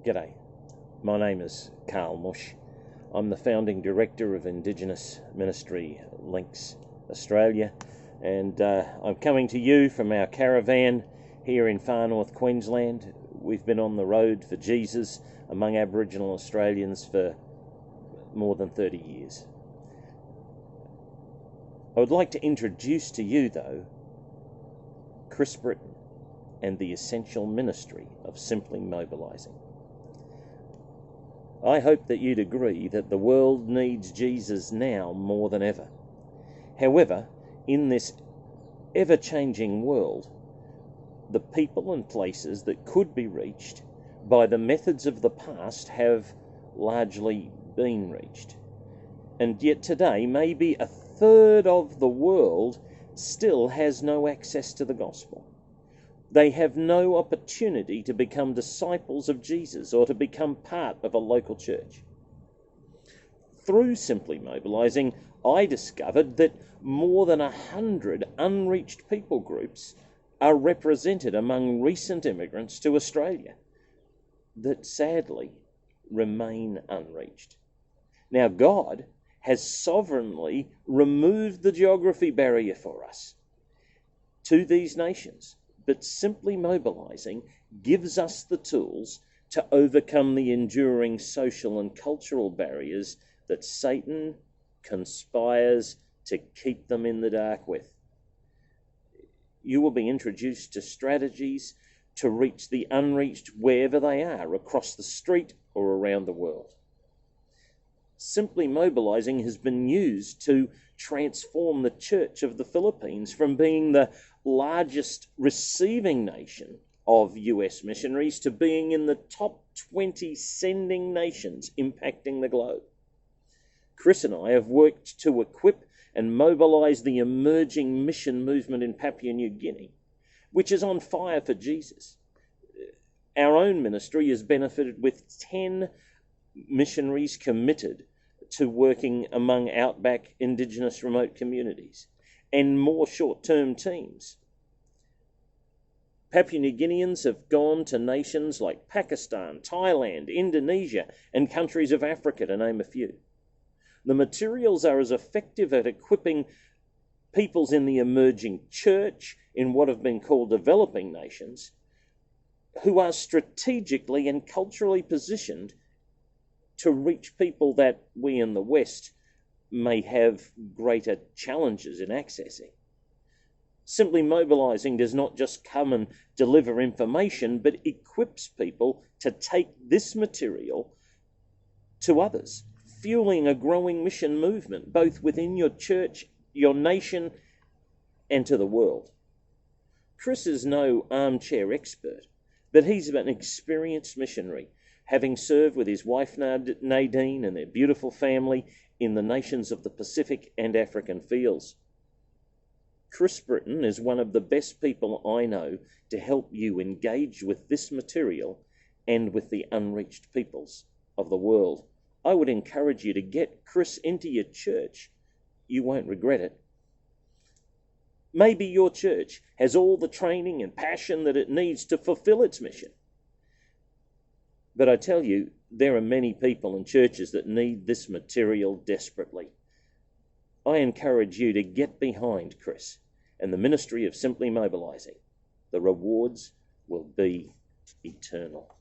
G'day, my name is Carl Mush. I'm the founding director of Indigenous Ministry Links Australia, and I'm coming to you from our caravan here in far north Queensland. We've been on the road for Jesus among Aboriginal Australians for more than 30 years. I would like to introduce to you, though, Chris Brittain and the essential ministry of Simply Mobilizing. I hope that you'd agree that the world needs Jesus now more than ever. However, in this ever-changing world, the people and places that could be reached by the methods of the past have largely been reached. And yet today, maybe a third of the world still has no access to the gospel. They have no opportunity to become disciples of Jesus or to become part of a local church. Through Simply Mobilizing, I discovered that more than 100 unreached people groups are represented among recent immigrants to Australia that sadly remain unreached. Now, God has sovereignly removed the geography barrier for us to these nations. But Simply Mobilizing gives us the tools to overcome the enduring social and cultural barriers that Satan conspires to keep them in the dark with. You will be introduced to strategies to reach the unreached wherever they are, across the street or around the world. Simply Mobilizing has been used to transform the Church of the Philippines from being the largest receiving nation of US missionaries to being in the top 20 sending nations impacting the globe. Chris and I have worked to equip and mobilize the emerging mission movement in Papua New Guinea, which is on fire for Jesus. Our own ministry has benefited with 10 missionaries committed to working among outback Indigenous remote communities, and more short-term teams. Papua New Guineans have gone to nations like Pakistan, Thailand, Indonesia, and countries of Africa, to name a few. The materials are as effective at equipping peoples in the emerging church in what have been called developing nations, who are strategically and culturally positioned to reach people that we in the West may have greater challenges in accessing. Simply Mobilizing does not just come and deliver information, but equips people to take this material to others, fueling a growing mission movement, both within your church, your nation, and to the world. Chris is no armchair expert, but he's an experienced missionary, having served with his wife Nadine and their beautiful family in the nations of the Pacific and African fields. Chris Brittain is one of the best people I know to help you engage with this material and with the unreached peoples of the world. I would encourage you to get Chris into your church. You won't regret it. Maybe your church has all the training and passion that it needs to fulfill its mission. But I tell you, there are many people and churches that need this material desperately. I encourage you to get behind Chris and the ministry of Simply Mobilizing. The rewards will be eternal.